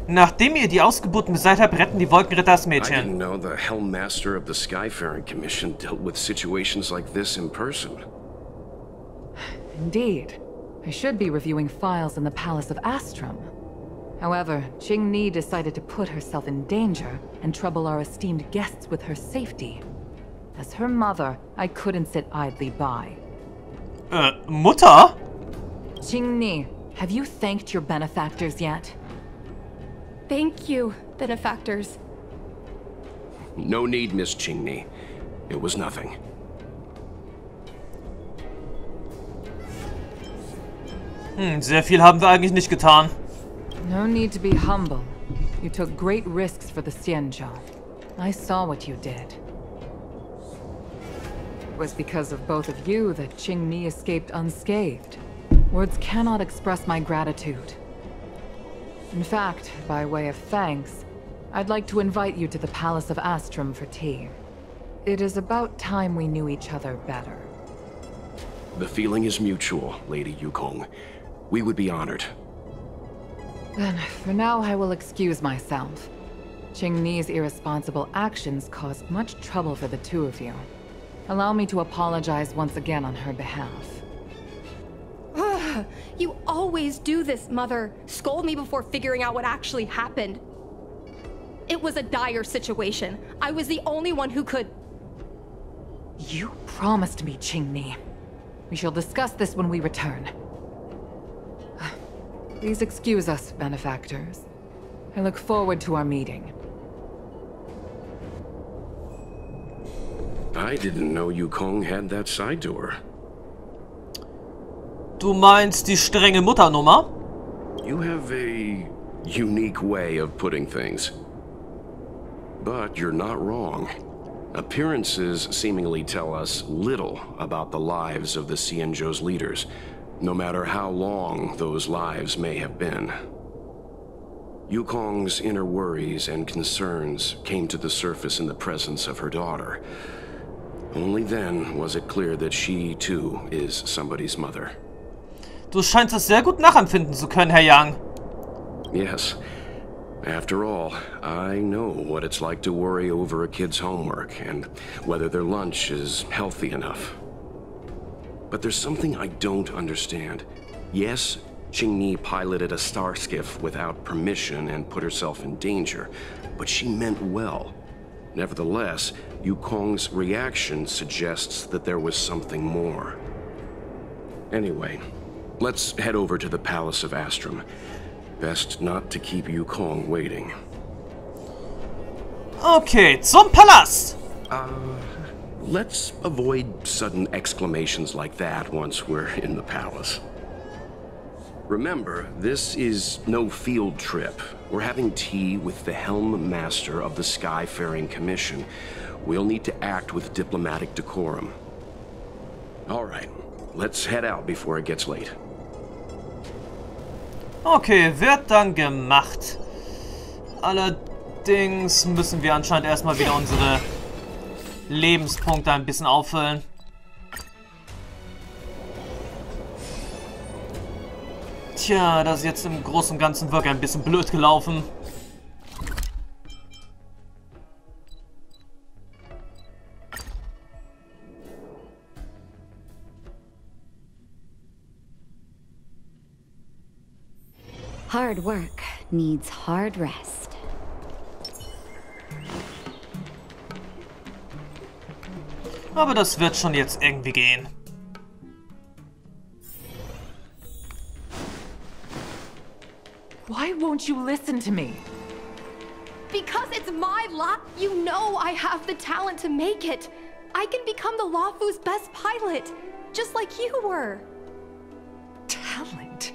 Nachdem ihr die Ausgeburten beseitigt habt, retten die Wolkenritter das I Mädchen. didn't know the Helmmaster of the Skyfaring Commission dealt with situations like this in person. Indeed. I should be reviewing files in the Palace of Astrum. However, Qingni decided to put herself in danger and trouble our esteemed guests with her safety. As her mother, I couldn't sit idly by. Mutter? Qingni, have you thanked your benefactors yet? Thank you, benefactors. No need, Miss Qingni. It was nothing. Sehr viel haben wir eigentlich nicht getan. No need to be humble. You took great risks for the Xianzhou. I saw what you did. It was because of both of you that Qingni escaped unscathed. Words cannot express my gratitude. In fact, by way of thanks, I'd like to invite you to the Palace of Astrum for tea. It is about time we knew each other better. The feeling is mutual, Lady Yukong. We would be honored. Then, for now, I will excuse myself. Qingni's irresponsible actions caused much trouble for the two of you. Allow me to apologize once again on her behalf. You always do this, Mother. Scold me before figuring out what actually happened. It was a dire situation. I was the only one who could... You promised me, Qingni. We shall discuss this when we return. Please excuse us, benefactors. I look forward to our meeting. I didn't know Yukong had that side to her. Du meinst die strenge Mutternummer? You have a unique way of putting things. But you're not wrong. Appearances seemingly tell us little about the lives of the Xianzhou's leaders, no matter how long those lives may have been. Yukong's inner worries and concerns came to the surface in the presence of her daughter. Only then was it clear that she, too, is somebody's mother. Du scheinst es sehr gut nachempfinden zu können, Herr Yang. Yes. After all, I know what it's like to worry over a kid's homework and whether their lunch is healthy enough. But there's something I don't understand. Yes, Qingni piloted a star skiff without permission and put herself in danger, but she meant well. Nevertheless, Yukong's reaction suggests that there was something more. Anyway, let's head over to the Palace of Astrum. Best not to keep Yukong waiting. Okay, zum Palast! Let's avoid sudden exclamations like that once we're in the palace. Remember, this is no field trip. We're having tea with the Helm Master of the Skyfaring Commission. We'll need to act with diplomatic decorum. All right, let's head out before it gets late. Okay, wird dann gemacht. Allerdings müssen wir anscheinend erstmal wieder unsere Lebenspunkte ein bisschen auffüllen. Tja, das ist jetzt im Großen und Ganzen wirklich ein bisschen blöd gelaufen. Hard work needs hard rest. Aber das wird schon jetzt irgendwie gehen. Why won't you listen to me? Because it's my lot. You know I have the talent to make it. I can become the Luofu's best pilot, just like you were. Talent?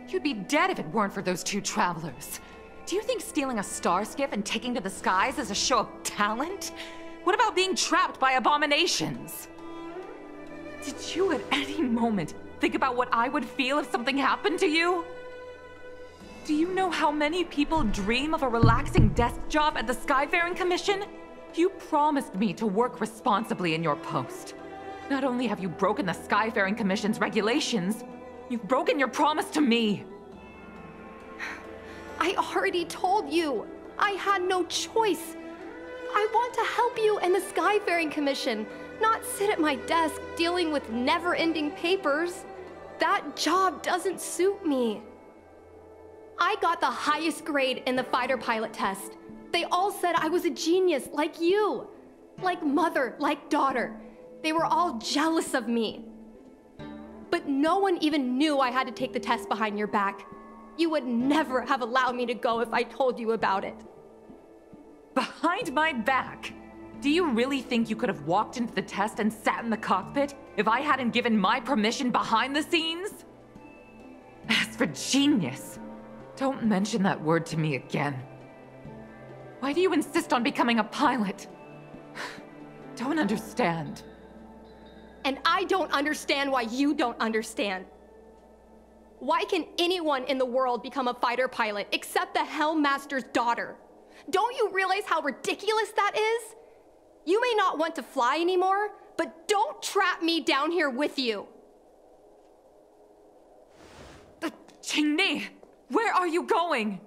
You'd be dead if it weren't for those two travelers. Do you think stealing a star skiff and taking to the skies is a show of talent? What about being trapped by abominations? Did you at any moment think about what I would feel if something happened to you? Do you know how many people dream of a relaxing desk job at the Skyfaring Commission? You promised me to work responsibly in your post. Not only have you broken the Skyfaring Commission's regulations, you've broken your promise to me. I I already told you. I had no choice. I want to help you and the Skyfaring Commission, not sit at my desk dealing with never-ending papers. That job doesn't suit me. I got the highest grade in the fighter pilot test. They all said I was a genius, like you. Like mother, like daughter. They were all jealous of me. But no one even knew I had to take the test behind your back. You would never have allowed me to go if I told you about it. Behind my back? Do you really think you could have walked into the test and sat in the cockpit if I hadn't given my permission behind the scenes? As for genius, don't mention that word to me again. Why do you insist on becoming a pilot? Don't understand. And I don't understand why you don't understand. Why can anyone in the world become a fighter pilot except the Helmmaster's daughter? Don't you realize how ridiculous that is? You may not want to fly anymore, but don't trap me down here with you. Qingni, where are you going?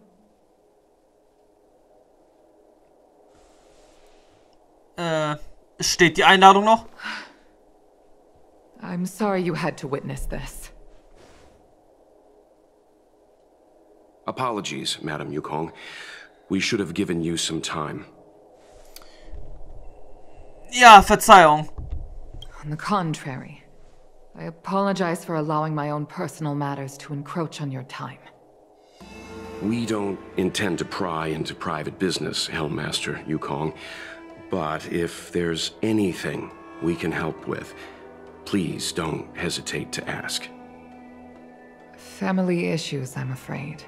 Steht die Einladung noch? I'm sorry you had to witness this. Apologies, Madam Yukong. We should have given you some time. Ja, Verzeihung. On the contrary, I apologize for allowing my own personal matters to encroach on your time. We don't intend to pry into private business, Helmmaster Yukong. But if there's anything we can help with, please don't hesitate to ask. Family issues, I'm afraid.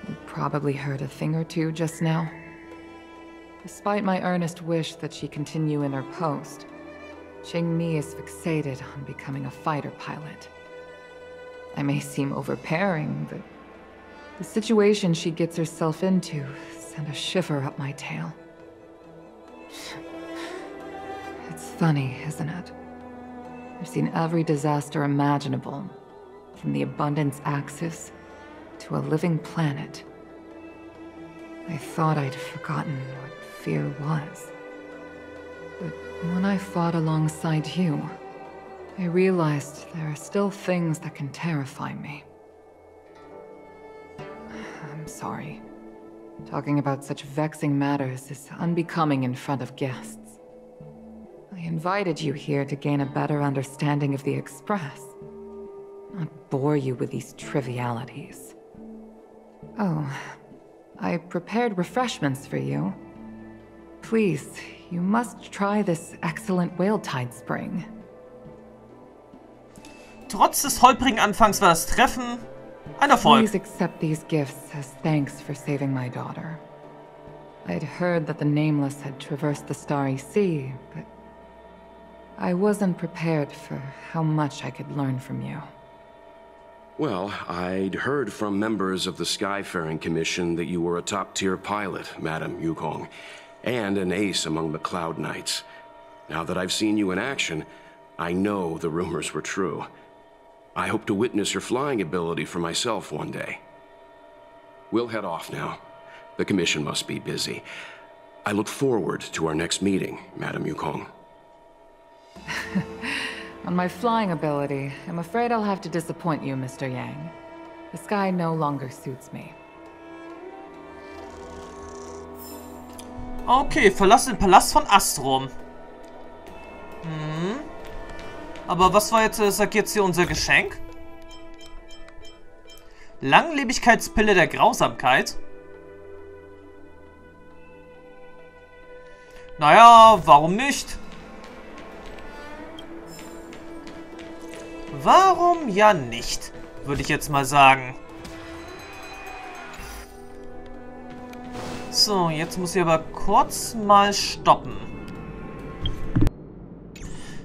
You probably heard a thing or two just now. Despite my earnest wish that she continue in her post, Qingni is fixated on becoming a fighter pilot. I may seem overbearing, but the situation she gets herself into sent a shiver up my tail. It's funny, isn't it? I've seen every disaster imaginable, from the abundance axis to a living planet. I thought I'd forgotten what fear was. But when I fought alongside you, I realized there are still things that can terrify me. I'm sorry. Talking about such vexing matters is unbecoming in front of guests. I invited you here to gain a better understanding of the Express, not bore you with these trivialities. Oh, I prepared refreshments for you. Please, you must try this excellent Whale-Tide Spring. Trotz des holprigen Anfangs war das Treffen ein Erfolg. Please accept these gifts as thanks for saving my daughter. I'd heard that the Nameless had traversed the Starry Sea, but I wasn't prepared for how much I could learn from you. Well, I'd heard from members of the Skyfaring Commission that you were a top-tier pilot, Madam Yukong, and an ace among the Cloud Knights. Now that I've seen you in action, I know the rumors were true. I hope to witness your flying ability for myself one day. We'll head off now. The Commission must be busy. I look forward to our next meeting, Madam Yukong. On my flying ability, I'm afraid I'll have to disappoint you, Mr. Yang. The sky no longer suits me. Okay, verlasse den Palast von Astrom. Aber was war jetzt, sagt jetzt hier unser Geschenk? Langlebigkeitspille der Grausamkeit. Naja, warum nicht? Warum ja nicht, würde ich jetzt mal sagen. So, jetzt muss ich aber kurz mal stoppen.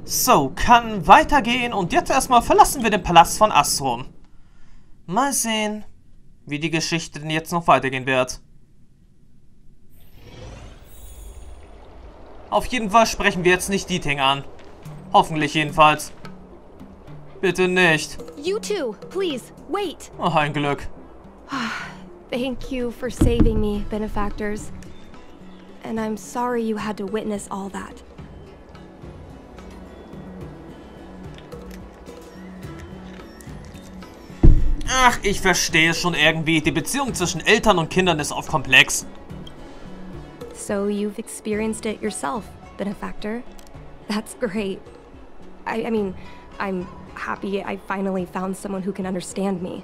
So, kann weitergehen und jetzt erstmal verlassen wir den Palast von Astrom. Mal sehen, wie die Geschichte denn jetzt noch weitergehen wird. Auf jeden Fall sprechen wir jetzt nicht die Dinge an. Hoffentlich jedenfalls. Bitte nicht. You two, please, wait. Oh, ein Glück. Thank you for saving me, benefactors. And I'm sorry you had to witness all that. Ach, ich verstehe schon irgendwie. Die Beziehung zwischen Eltern und Kindern ist oft komplex. So you've experienced it yourself, benefactor. That's great. I mean, I'm happy I finally found someone who can understand me.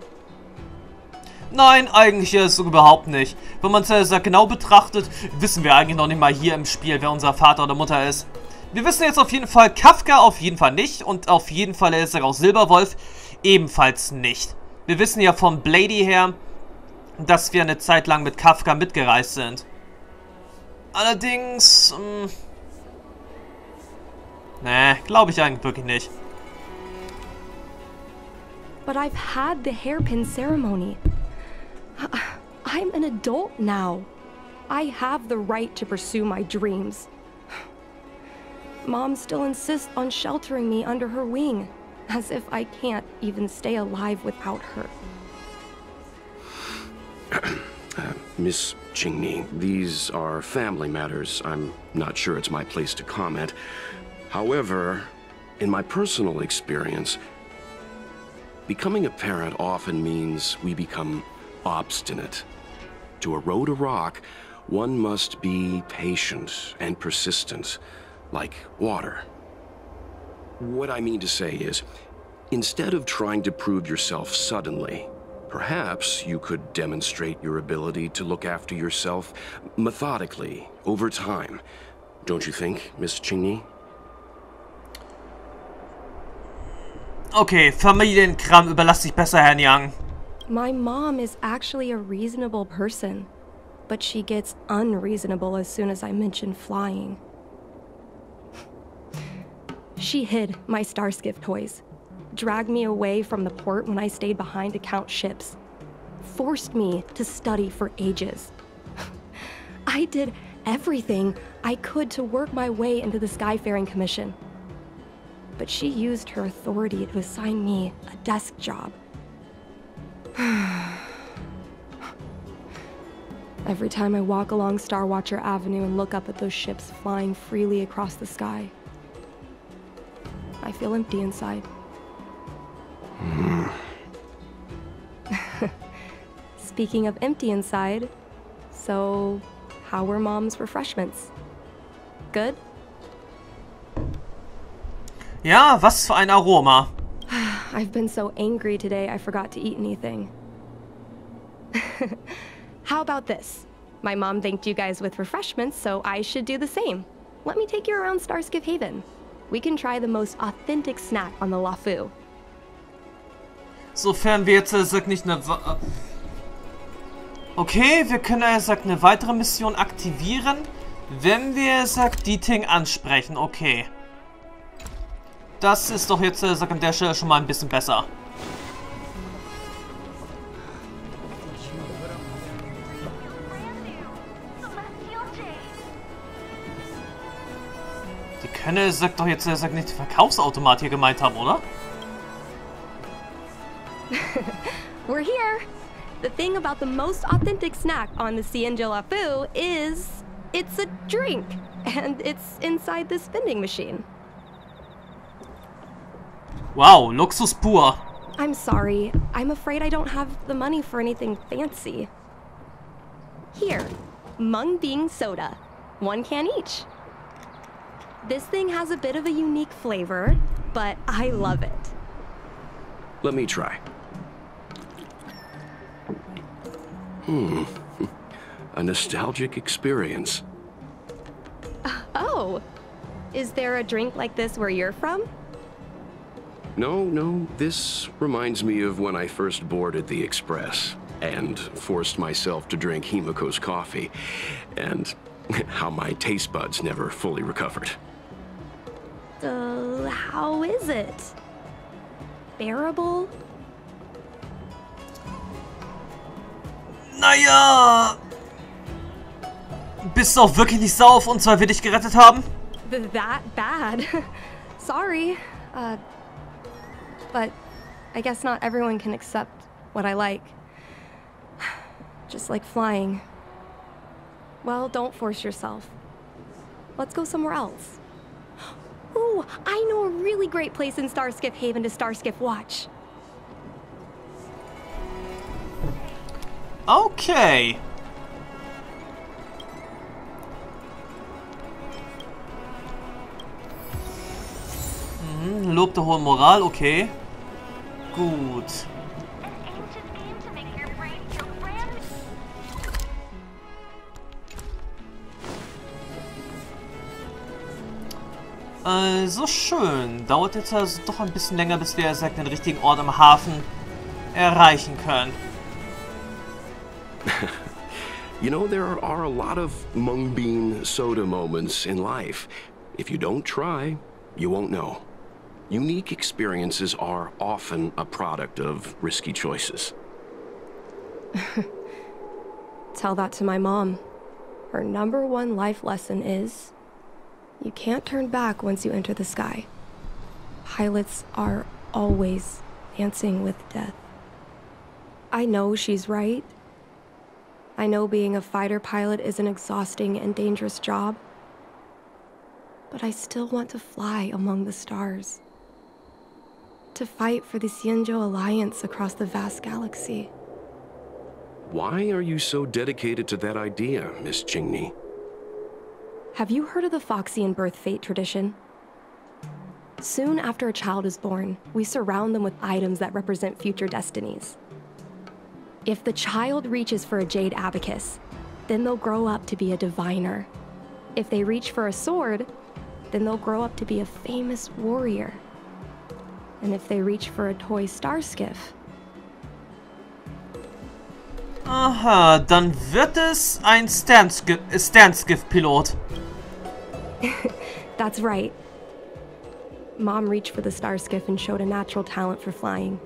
Nein, eigentlich ist es überhaupt nicht. Wenn man es genau betrachtet, wissen wir eigentlich noch nicht mal hier im Spiel, wer unser Vater oder Mutter ist. Wir wissen jetzt auf jeden Fall, Kafka auf jeden Fall nicht und auf jeden Fall ist er auch Silberwolf ebenfalls nicht. Wir wissen ja von Blady her, dass wir eine Zeit lang mit Kafka mitgereist sind. Allerdings, glaube ich eigentlich wirklich nicht. But I've had the hairpin ceremony. I'm an adult now. I have the right to pursue my dreams. Mom still insists on sheltering me under her wing, as if I can't even stay alive without her. Miss Qingni, these are family matters. I'm not sure it's my place to comment. However, in my personal experience, becoming a parent often means we become obstinate. To erode a rock, one must be patient and persistent, like water. What I mean to say is, instead of trying to prove yourself suddenly, perhaps you could demonstrate your ability to look after yourself methodically, over time. Don't you think, Miss Qingni? Okay, Familienkram überlasse ich besser Herrn Yang. My mom is actually a reasonable person, but she gets unreasonable as soon as I mention flying. She hid my Starskiff toys, dragged me away from the port when I stayed behind to count ships, forced me to study for ages. I did everything I could to work my way into the Skyfaring Commission. But she used her authority to assign me a desk job. Every time I walk along Star Watcher Avenue and look up at those ships flying freely across the sky, I feel empty inside. Speaking of empty inside, so how were Mom's refreshments? Good? Ja, was für ein Aroma. I've been so angry today I forgot to eat anything. How about this? My mom thanked you guys with refreshments, so I should do the same. Let me take you around Starskiff Haven. We can try the most authentic snack on the Lafu. Sofern wir jetzt nicht eine... Okay, wir können eine weitere Mission aktivieren, wenn wir die Ting ansprechen. Okay. Das ist doch jetzt an der Stelle schon mal ein bisschen besser. Die können doch jetzt nicht den Verkaufsautomat hier gemeint haben, oder? We're here. The thing about the most authentic snack on the Cienjo Lafu is it's a drink, and it's inside this vending machine. Wow, Luxus pur. I'm sorry. I'm afraid I don't have the money for anything fancy. Here, Mung Bean Soda. 1 can each. This thing has a bit of a unique flavor, but I love it. Let me try. A nostalgic experience. Oh, is there a drink like this where you're from? No, this reminds me of when I first boarded the Express and forced myself to drink Himiko's coffee, and how my taste buds never fully recovered. How is it? Bearable? Naja... Bist du auch wirklich nicht sauer auf uns, weil wir dich gerettet haben? That bad? Sorry. But I guess not everyone can accept what I like. just like flying. Well, don't force yourself. Let's go somewhere else. Ooh, I know a really great place in Starskiff Haven to Starskiff watch. Okay. Lob der hohen Moral, okay. Gut. So schön. Dauert jetzt also doch ein bisschen länger, bis wir den richtigen Ort am Hafen erreichen können. You know, there are a lot of mung bean soda moments in life. If you don't try, you won't know. Unique experiences are often a product of risky choices. Tell that to my mom. Her #1 life lesson is, you can't turn back once you enter the sky. Pilots are always dancing with death. I know she's right. I know being a fighter pilot is an exhausting and dangerous job. But I still want to fly among the stars. To fight for the Xianzhou Alliance across the vast galaxy. Why are you so dedicated to that idea, Miss Qingni? Have you heard of the Foxian birth fate tradition? Soon after a child is born, we surround them with items that represent future destinies. If the child reaches for a jade abacus, then they'll grow up to be a diviner. If they reach for a sword, then they'll grow up to be a famous warrior. And if they reach for a toy starskiff... Aha, dann wird es ein Sternskiff-Pilot. That's right. Mom reached for the starskiff and showed a natural talent for flying.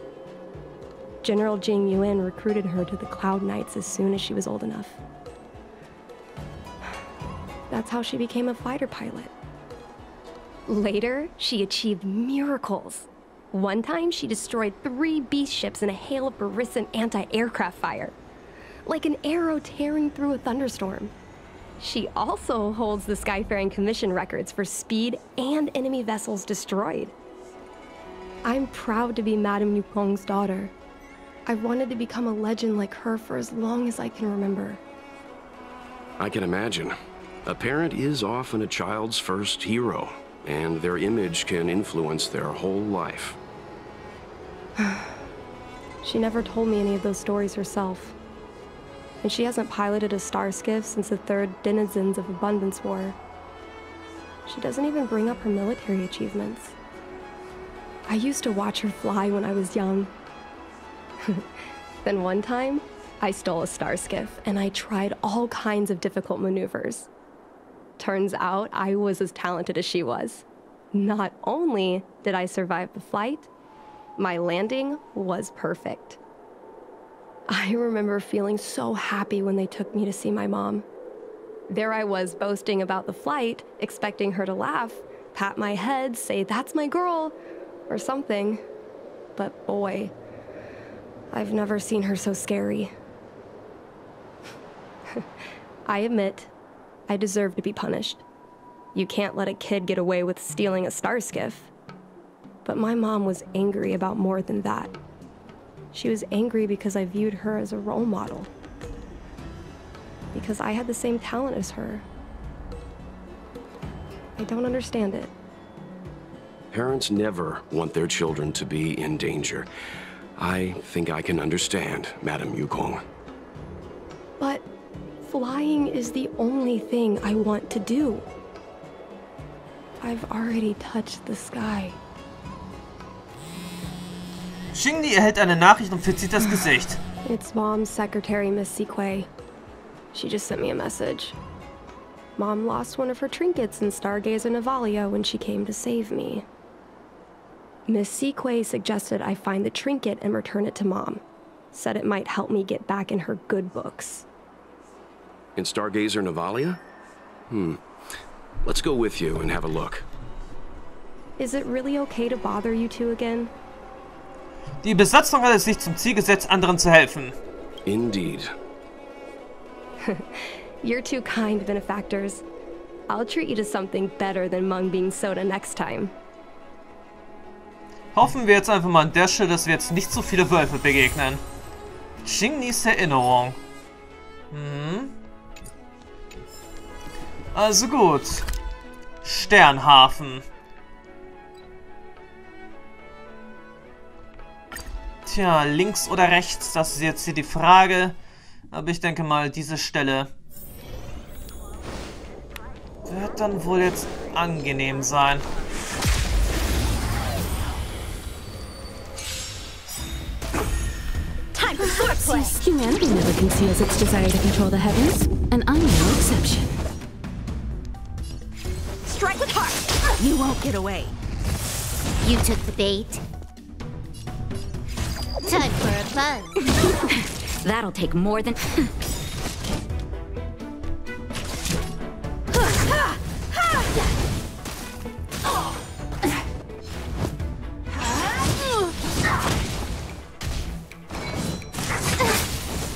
General Jing Yuan recruited her to the Cloud Knights as soon as she was old enough. That's how she became a fighter pilot. Later, she achieved miracles. One time, she destroyed 3 beast ships in a hail of Barissan anti-aircraft fire. Like an arrow tearing through a thunderstorm. She also holds the Skyfaring Commission records for speed and enemy vessels destroyed. I'm proud to be Madame Yukong's daughter. I've wanted to become a legend like her for as long as I can remember. I can imagine. A parent is often a child's first hero, and their image can influence their whole life. She never told me any of those stories herself. And she hasn't piloted a starskiff since the 3rd Denizens of Abundance War. She doesn't even bring up her military achievements. I used to watch her fly when I was young. Then one time, I stole a starskiff and I tried all kinds of difficult maneuvers. Turns out I was as talented as she was. Not only did I survive the flight, my landing was perfect. I remember feeling so happy when they took me to see my mom. There I was boasting about the flight, expecting her to laugh, pat my head, say, "That's my girl," or something. But boy, I've never seen her so scary. I admit, I deserve to be punished. You can't let a kid get away with stealing a starskiff. But my mom was angry about more than that. She was angry because I viewed her as a role model. Because I had the same talent as her. I don't understand it. Parents never want their children to be in danger. I think I can understand, Madame Yukong. But flying is the only thing I want to do. I've already touched the sky. Qingni erhält eine Nachricht und verzieht das Gesicht. It's Mom's secretary, Miss Siquei. She just sent me a message. Mom lost one of her trinkets in Stargazer Navalia when she came to save me. Miss Siquei suggested I find the trinket and return it to Mom. Said it might help me get back in her good books. In Stargazer Navalia? Let's go with you and have a look. Is it really okay to bother you two again? Die Besatzung hat es sich zum Ziel gesetzt, anderen zu helfen. Indeed. You're too kind, benefactors. I'll treat you to something better than mung bean soda next time. Hoffen wir jetzt einfach mal an der Stelle, dass wir jetzt nicht so viele Wölfe begegnen. Qingnis Erinnerung. Also gut. Sternhafen. Tja, links oder rechts, das ist jetzt hier die Frage. Aber ich denke mal, diese Stelle wird dann wohl jetzt angenehm sein. Humanity never conceals its desire to control the heavens, and I'm no exception. Strike with heart! You won't get away. You took the bait. Time for a fun. That'll take more than...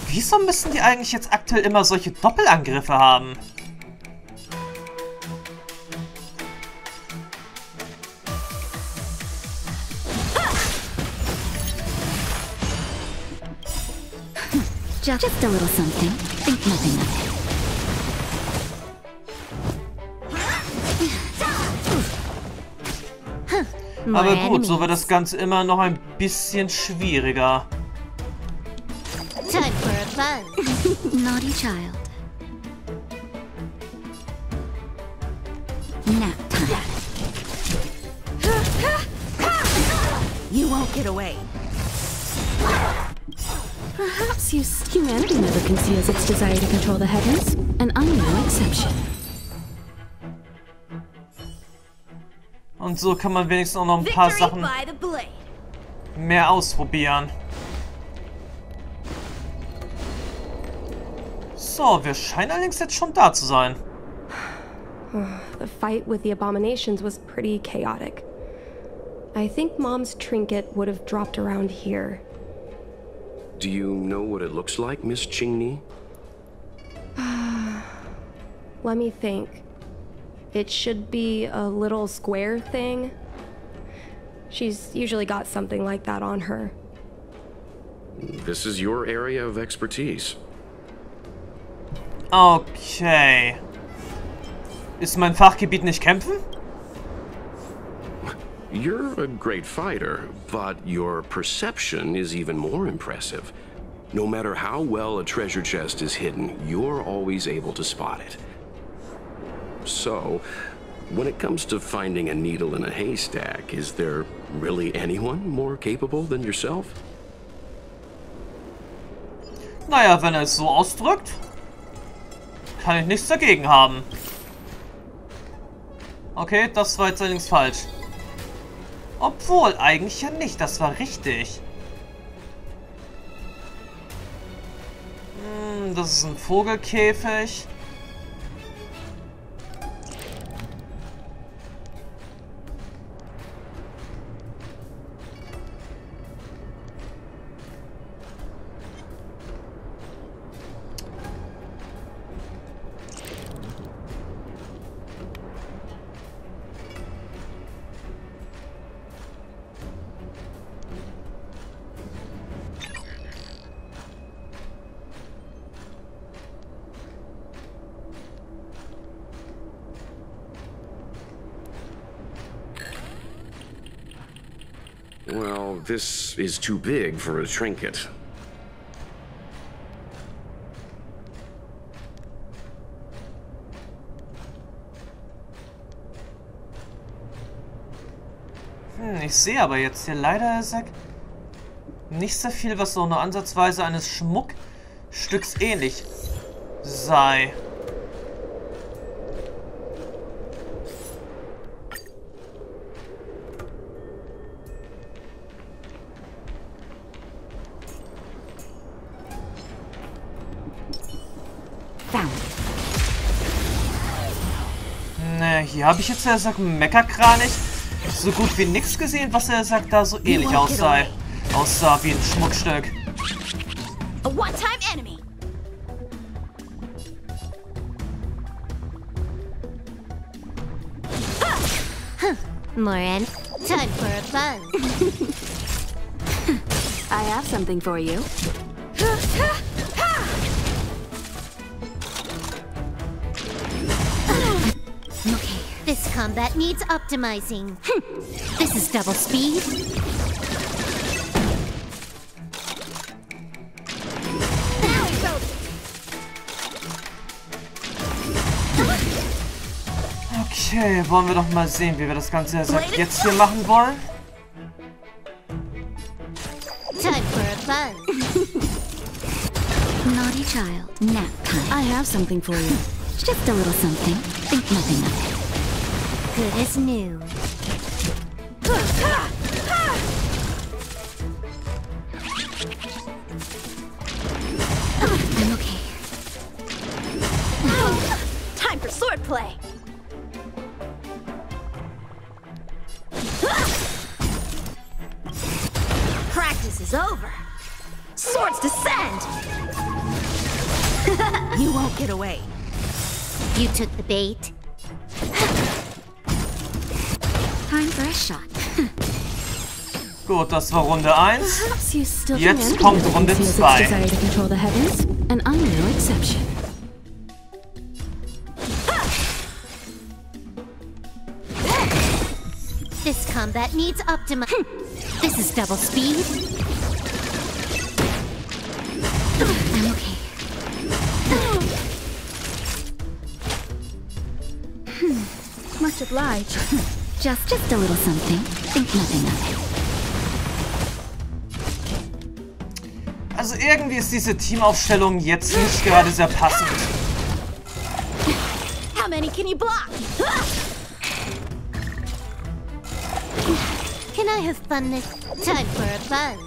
Wieso müssen die eigentlich jetzt aktuell immer solche Doppelangriffe haben? Just a little something. Think nothing of it. Aber gut, so wird das Ganze immer noch ein bisschen schwieriger. Time for a fun. Naughty child. Nap time. You won't get away. Perhaps humanity never conceals its desire to control the heavens, and I'm no exception. Und so kann man wenigstens auch noch ein paar Sachen mehr ausprobieren. So, wir scheinen allerdings jetzt schon da zu sein. The fight with the abominations was pretty chaotic. I think Mom's trinket would have dropped around here. Do you know what it looks like, Miss Qingni? Let me think. It should be a little square thing. She's usually got something like that on her. This is your area of expertise. Okay. Ist mein Fachgebiet nicht kämpfen? You're a great fighter, but your perception is even more impressive. No matter how well a treasure chest is hidden, you're always able to spot it. So, when it comes to finding a needle in a haystack, is there really anyone more capable than yourself? Naja, wenn er es so ausdrückt, kann ich nichts dagegen haben. Okay, das war jetzt allerdings falsch. Obwohl, eigentlich ja nicht. Das war richtig. Das ist ein Vogelkäfig. Well, this is too big for a trinket. Ich sehe aber jetzt hier leider nicht so viel, was so nur ansatzweise eines Schmuckstücks ähnlich sei. Ne, hier habe ich jetzt Meckerkranich so gut wie nichts gesehen, was er sagt, da so ähnlich aussah wie ein Schmuckstück. A one-time enemy. Time for fun. I have something for you. Okay, this combat needs optimizing. This is double speed. Okay, wollen wir doch mal sehen, wie wir das Ganze jetzt hier machen wollen. Time for fun. Naughty child, nap time. I have something for you. Just a little something. Think nothing of it. Good as new. I'm okay. Time for swordplay. Practice is over. Swords descend. You won't get away. You took the bait. Time for a shot. Gut, das war Runde 1. Perhaps you still Jetzt humanity kommt never Runde conceals its 2. desire to control the heavens, and I'm no exception. This combat needs optimizing. This is double speed. I'm okay. Much obliged. Just a little something. Think nothing of it. Also irgendwie ist diese Teamaufstellung jetzt nicht gerade sehr passend. How many can you block? Can I have fun this time for fun?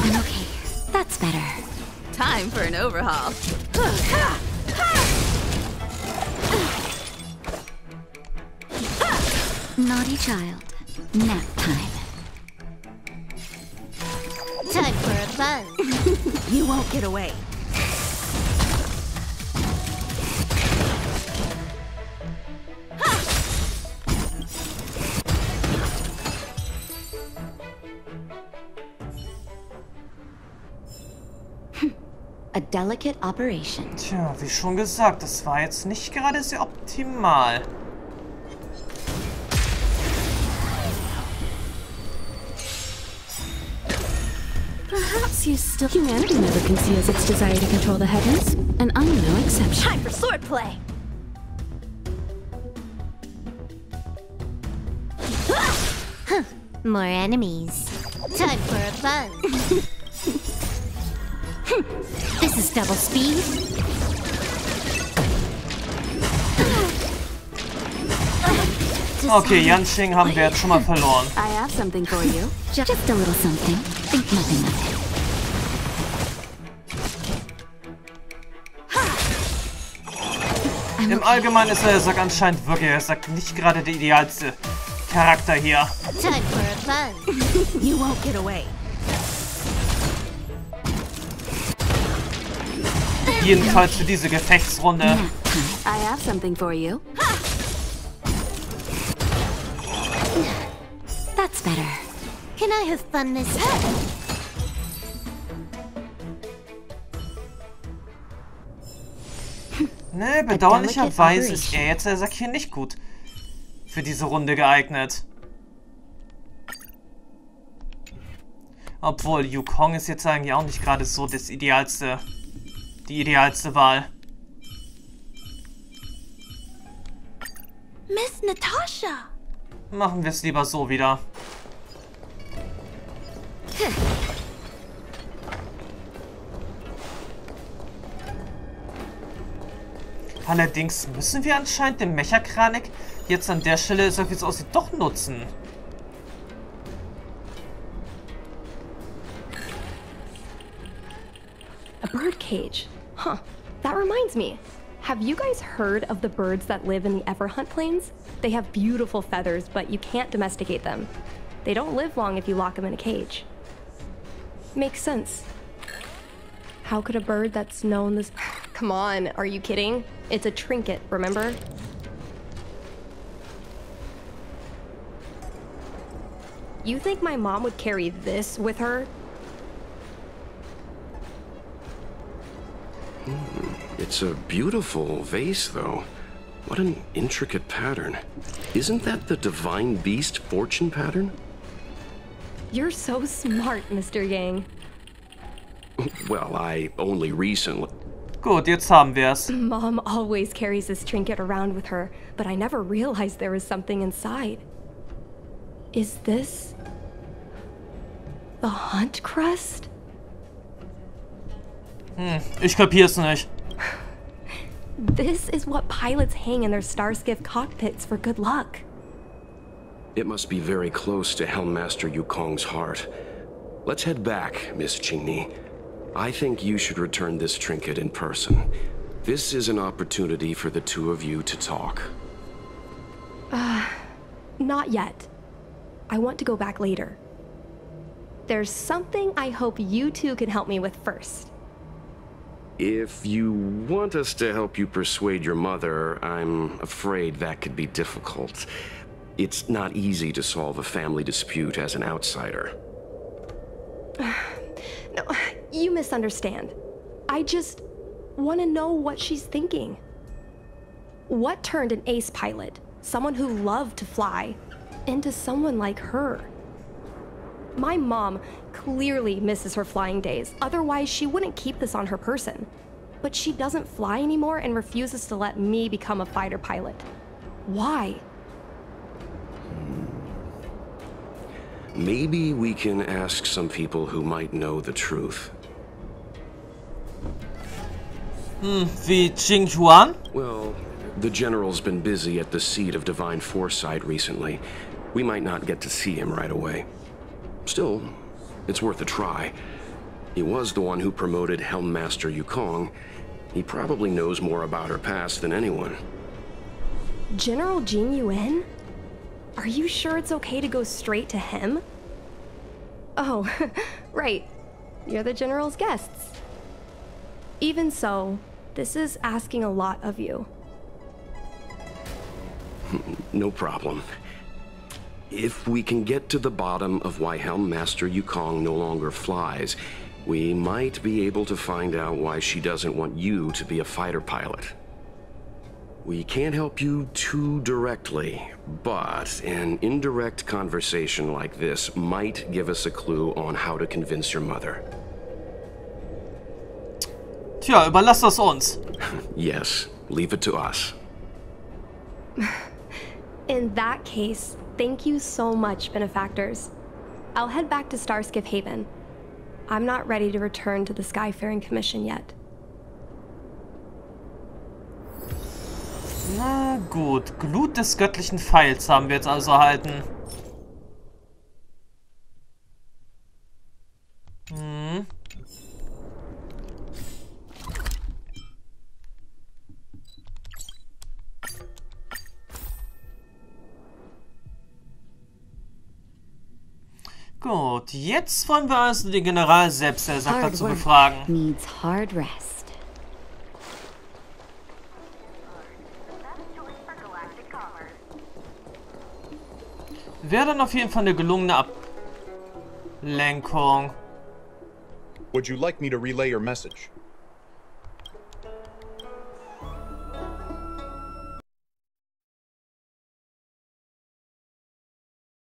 I'm okay. That's better. Time for an overhaul. Naughty child. Nap time. Time for fun. You won't get away. A delicate operation. Tja, wie schon gesagt, das war jetzt nicht gerade sehr optimal. Perhaps you still... Humanity never conceals its desire to control the heavens, and I'm no exception. Time for swordplay. More enemies. Time for fun. This is double speed. Okay, Yanqing haben wir jetzt schon mal verloren. I have something for you. Just a little something. Think nothing of it. Im Allgemeinen ist er sagt anscheinend wirklich, er sagt nicht gerade der idealste Charakter hier. Time for fun. You won't get away. Jedenfalls für diese Gefechtsrunde. I have something for you. That's better. Can I have fun this time? Ne, bedauerlicherweise ist er jetzt, er sagt hier nicht gut für diese Runde geeignet. Obwohl, Yukong ist jetzt eigentlich auch nicht gerade so das idealste, die idealste Wahl. Miss Natasha. Machen wir es lieber so wieder. Allerdings müssen wir anscheinend den Mechakranik jetzt an der Stelle, so wie es aussieht, doch nutzen. A bird cage. Huh. That reminds me. Have you guys heard of the birds that live in the Everhunt Plains? They have beautiful feathers, but you can't domesticate them. They don't live long if you lock them in a cage. Makes sense. How could a bird that's known this... Come on, are you kidding? It's a trinket, remember? You think my mom would carry this with her? It's a beautiful vase, though. What an intricate pattern. Isn't that the divine beast fortune pattern? You're so smart, Mr. Yang. Well, I only recently... Gut, jetzt haben wir's. Mom always carries this trinket around with her, but I never realized there was something inside. Is this... the hunt crest? Ich kapier's nicht. This is what pilots hang in their Starskiff cockpits for good luck. It must be very close to Helmmaster Yukong's heart. Let's head back, Miss Qingni. I think you should return this trinket in person. This is an opportunity for the two of you to talk. Not yet. I want to go back later. There's something I hope you two can help me with first. If you want us to help you persuade your mother, I'm afraid that could be difficult. It's not easy to solve a family dispute as an outsider. No, you misunderstand. I just want to know what she's thinking. What turned an ace pilot, someone who loved to fly, into someone like her? My mom clearly misses her flying days, otherwise she wouldn't keep this on her person. But she doesn't fly anymore and refuses to let me become a fighter pilot. Why? Maybe we can ask some people who might know the truth. Wie Qingjuan? Well, the General's been busy at the seat of Divine Foresight recently. We might not get to see him right away. Still, it's worth a try. He was the one who promoted Helmmaster Yukong. He probably knows more about her past than anyone. General Jing Yuan? Are you sure it's okay to go straight to him? Oh, right. You're the General's guests. Even so, this is asking a lot of you. No problem. If we can get to the bottom of why Helmmaster Yukong no longer flies, we might be able to find out why she doesn't want you to be a fighter pilot. We can't help you too directly, but an indirect conversation like this might give us a clue on how to convince your mother. Tja, überlass das uns. Yes, leave it to us. In that case, thank you so much, benefactors. I'll head back to Starskiff Haven. I'm not ready to return to the Skyfaring Commission yet. Na gut, Glut des göttlichen Pfeils haben wir jetzt also erhalten. Gut, jetzt wollen wir also den General selbst, der sagt, dazu befragen. Needs hard rest. Wäre dann auf jeden Fall eine gelungene Ablenkung. Would you like me to relay your message?